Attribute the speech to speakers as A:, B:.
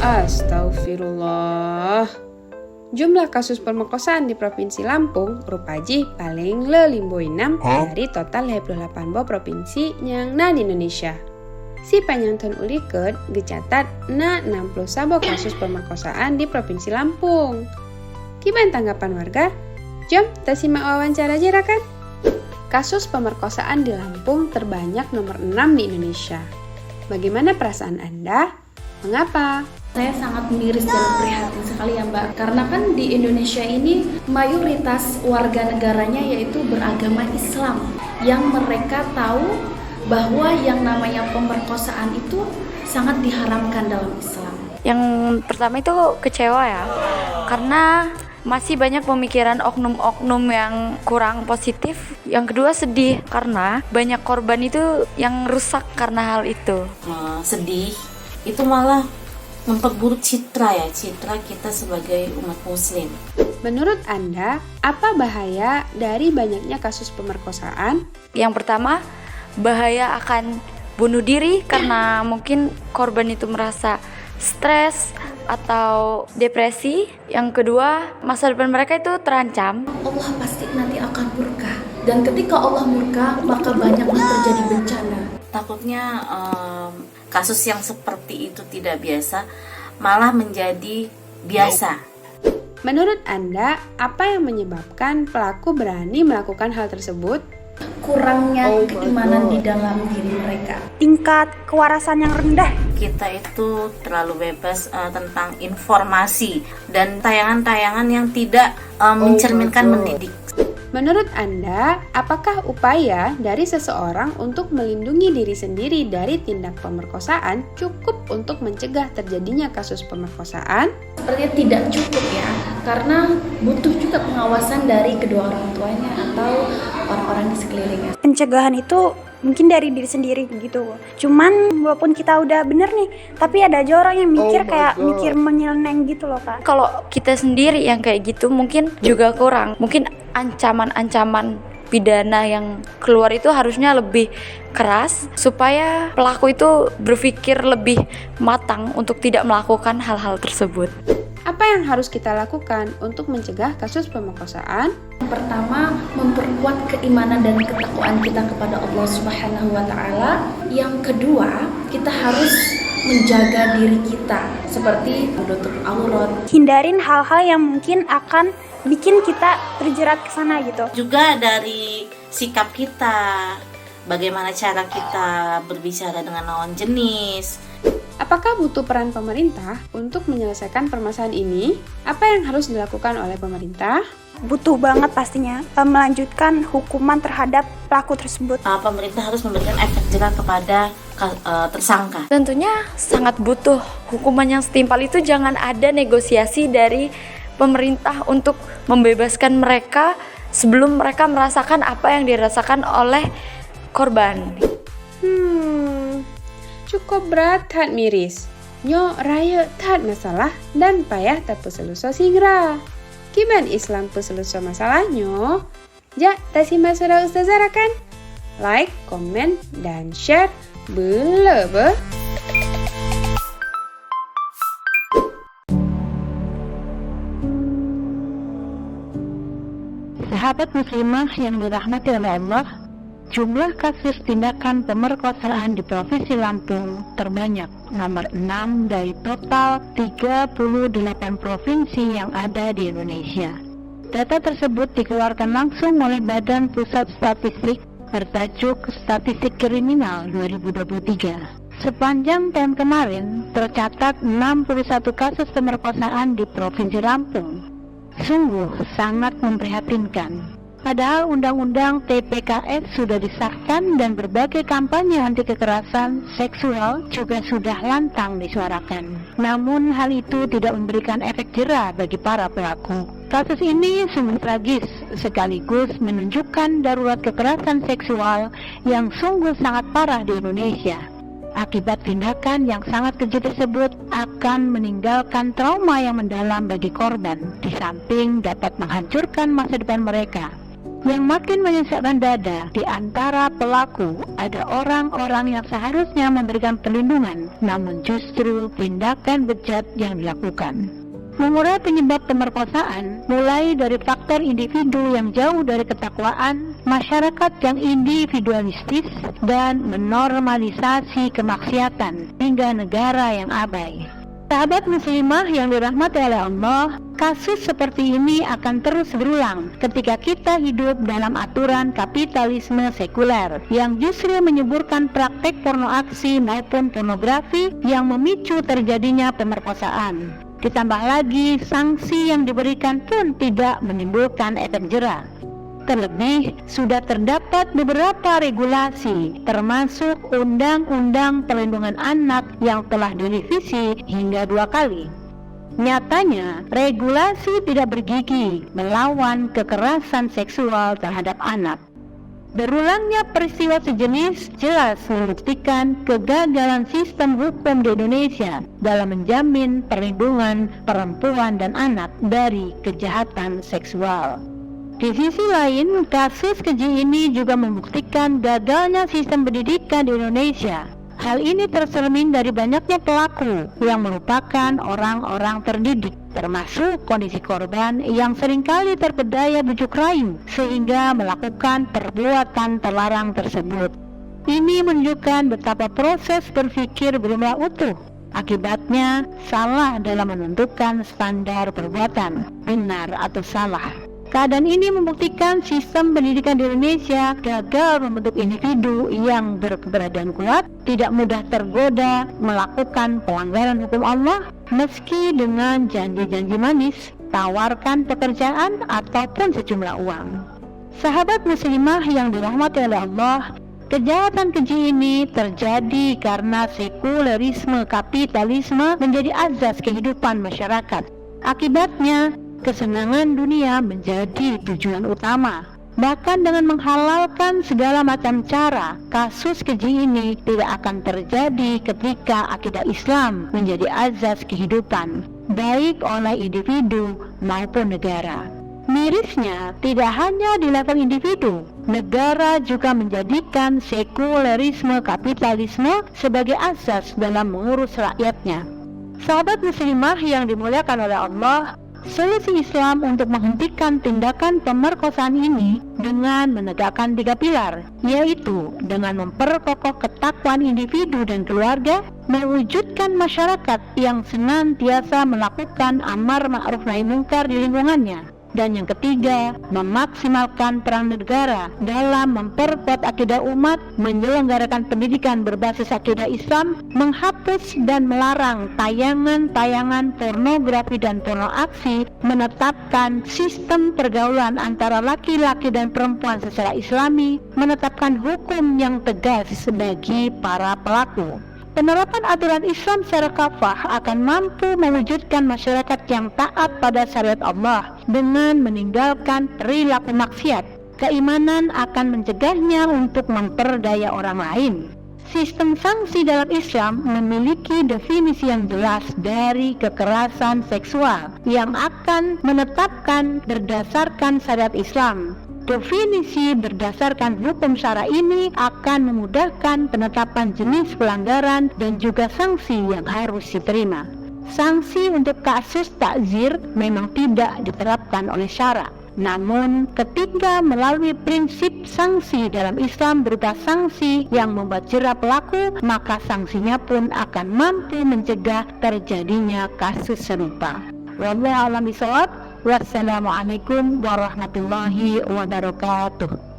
A: Astagfirullah. Jumlah kasus pemerkosaan di Provinsi Lampung rupaji paling lelimboinam dari total 28 provinsi yang di Indonesia. Si panjangton uliket gecatat 60 kasus pemerkosaan di Provinsi Lampung. Gimana tanggapan warga? Jom kita simak wawancara jerakan. Kasus pemerkosaan di Lampung terbanyak nomor 6 di Indonesia. Bagaimana perasaan Anda? Mengapa?
B: Saya sangat miris dan prihatin sekali ya Mbak, karena kan di Indonesia ini mayoritas warga negaranya yaitu beragama Islam, yang mereka tahu bahwa yang namanya pemerkosaan itu sangat diharamkan dalam Islam.
C: Yang pertama itu kecewa ya, karena masih banyak pemikiran oknum-oknum yang kurang positif. Yang kedua sedih, karena banyak korban itu yang rusak karena hal itu.
D: Sedih, itu malah memperburuk citra kita sebagai umat muslim.
A: Menurut Anda, apa bahaya dari banyaknya kasus pemerkosaan?
C: Yang pertama, bahaya akan bunuh diri karena mungkin korban itu merasa stres atau depresi. Yang kedua, masa depan mereka itu terancam.
B: Allah pasti nanti akan murka, dan ketika Allah murka, maka banyaklah terjadi bencana.
D: Takutnya kasus yang seperti itu tidak biasa, malah menjadi biasa.
A: Menurut Anda, apa yang menyebabkan pelaku berani melakukan hal tersebut?
B: Kurangnya keimanan di dalam diri mereka.
E: Tingkat kewarasan yang rendah.
D: Kita itu terlalu bebas tentang informasi dan tayangan-tayangan yang tidak mencerminkan mendidik.
A: Menurut Anda, apakah upaya dari seseorang untuk melindungi diri sendiri dari tindak pemerkosaan cukup untuk mencegah terjadinya kasus pemerkosaan?
B: Sepertinya tidak cukup ya, karena butuh juga pengawasan dari kedua orang tuanya atau orang-orang di sekelilingnya.
E: Pencegahan itu mungkin dari diri sendiri gitu. Cuman walaupun kita udah bener nih, tapi ada aja orang yang mikir mikir menyeleneng gitu loh Kak.
C: Kalau kita sendiri yang kayak gitu mungkin juga kurang. Mungkin ancaman-ancaman pidana yang keluar itu harusnya lebih keras supaya pelaku itu berpikir lebih matang untuk tidak melakukan hal-hal tersebut.
A: Apa yang harus kita lakukan untuk mencegah kasus pemerkosaan?
B: Yang pertama, memperkuat keimanan dan ketakwaan kita kepada Allah Subhanahu wa taala. Yang kedua, kita harus menjaga diri kita seperti menutup aurat.
E: Hindarin hal-hal yang mungkin akan bikin kita terjerat ke sana gitu.
D: Juga dari sikap kita, bagaimana cara kita berbicara dengan lawan jenis.
A: Apakah butuh peran pemerintah untuk menyelesaikan permasalahan ini? Apa yang harus dilakukan oleh pemerintah?
E: Butuh banget pastinya melanjutkan hukuman terhadap pelaku tersebut.
D: Pemerintah harus memberikan efek jerah kepada tersangka.
C: Tentunya sangat butuh hukuman yang setimpal itu. Jangan ada negosiasi dari pemerintah untuk membebaskan mereka sebelum mereka merasakan apa yang dirasakan oleh korban.
A: Cukup berat tad miris. Nyo raya tad masalah dan payah tad peseluso singra. Gimana Islam peseluso masalahnya? Ja, tak simak sudah Ustazah kan? Like, komen, dan share. Bele.
F: Sahabat muslimah yang dirahmati oleh Allah, jumlah kasus tindakan pemerkosaan di Provinsi Lampung terbanyak, nomor 6 dari total 38 provinsi yang ada di Indonesia. Data tersebut dikeluarkan langsung oleh Badan Pusat Statistik bertajuk Statistik Kriminal 2023. Sepanjang tahun kemarin tercatat 61 kasus pemerkosaan di Provinsi Lampung. Sungguh sangat memprihatinkan. Padahal Undang-Undang TPKS sudah disahkan dan berbagai kampanye anti kekerasan seksual juga sudah lantang disuarakan. Namun hal itu tidak memberikan efek jera bagi para pelaku. Kasus ini sungguh tragis sekaligus menunjukkan darurat kekerasan seksual yang sungguh sangat parah di Indonesia. Akibat tindakan yang sangat keji tersebut akan meninggalkan trauma yang mendalam bagi korban, di samping dapat menghancurkan masa depan mereka. Yang makin menyesakkan dada di antara pelaku ada orang-orang yang seharusnya memberikan perlindungan, namun justru tindakan bejat yang dilakukan. Mengurai penyebab pemerkosaan mulai dari faktor individu yang jauh dari ketakwaan, masyarakat yang individualistis, dan menormalisasi kemaksiatan hingga negara yang abai. Sahabat muslimah yang dirahmati oleh Allah, kasus seperti ini akan terus berulang ketika kita hidup dalam aturan kapitalisme sekuler yang justru menyuburkan praktek porno aksi maupun pornografi yang memicu terjadinya pemerkosaan. Ditambah lagi, sanksi yang diberikan pun tidak menimbulkan efek jera. Terlebih, sudah terdapat beberapa regulasi, termasuk Undang-Undang Perlindungan Anak yang telah direvisi hingga 2 kali. Nyatanya, regulasi tidak bergigi melawan kekerasan seksual terhadap anak. Berulangnya peristiwa sejenis jelas membuktikan kegagalan sistem hukum di Indonesia dalam menjamin perlindungan perempuan dan anak dari kejahatan seksual. Di sisi lain, kasus keji ini juga membuktikan gagalnya sistem pendidikan di Indonesia. Hal ini tercermin dari banyaknya pelaku yang merupakan orang-orang terdidik, termasuk kondisi korban yang seringkali terpedaya bujuk rayu sehingga melakukan perbuatan terlarang tersebut. Ini menunjukkan betapa proses berpikir belumlah utuh. Akibatnya, salah dalam menentukan standar perbuatan, benar atau salah. Keadaan ini membuktikan sistem pendidikan di Indonesia gagal membentuk individu yang berkeberadaan kuat, tidak mudah tergoda melakukan pelanggaran hukum Allah, meski dengan janji-janji manis, tawarkan pekerjaan ataupun sejumlah uang. Sahabat muslimah yang dirahmati oleh Allah, kejahatan keji ini terjadi karena sekulerisme kapitalisme menjadi azas kehidupan masyarakat. Akibatnya, kesenangan dunia menjadi tujuan utama. Bahkan dengan menghalalkan segala macam cara, kasus keji ini tidak akan terjadi ketika akidah Islam menjadi azas kehidupan, baik oleh individu maupun negara. Mirisnya, tidak hanya di level individu, negara juga menjadikan sekulerisme kapitalisme sebagai asas dalam mengurus rakyatnya. Sahabat muslimah yang dimuliakan oleh Allah, solusi Islam untuk menghentikan tindakan pemerkosaan ini dengan menegakkan 3 pilar, yaitu dengan memperkokoh ketakwaan individu dan keluarga, mewujudkan masyarakat yang senantiasa melakukan amar ma'ruf nahi munkar di lingkungannya, dan yang ketiga, memaksimalkan peran negara dalam memperkuat akidah umat, menyelenggarakan pendidikan berbasis akidah Islam, menghapus dan melarang tayangan-tayangan pornografi dan porno aksi, menetapkan sistem pergaulan antara laki-laki dan perempuan secara Islami, menetapkan hukum yang tegas bagi para pelaku. Penerapan aturan Islam secara kafah akan mampu mewujudkan masyarakat yang taat pada syariat Allah dengan meninggalkan perilaku maksiat. Keimanan akan mencegahnya untuk memperdaya orang lain. Sistem sanksi dalam Islam memiliki definisi yang jelas dari kekerasan seksual yang akan menetapkan berdasarkan syariat Islam. Definisi berdasarkan hukum syara ini akan memudahkan penetapan jenis pelanggaran dan juga sanksi yang harus diterima. Sanksi untuk kasus takzir memang tidak diterapkan oleh syara. Namun, ketika melalui prinsip sanksi dalam Islam berupa sanksi yang membuat jera pelaku, maka sanksinya pun akan mampu mencegah terjadinya kasus serupa. Wallahu a'lam bishawab. Wassalamualaikum warahmatullahi wabarakatuh.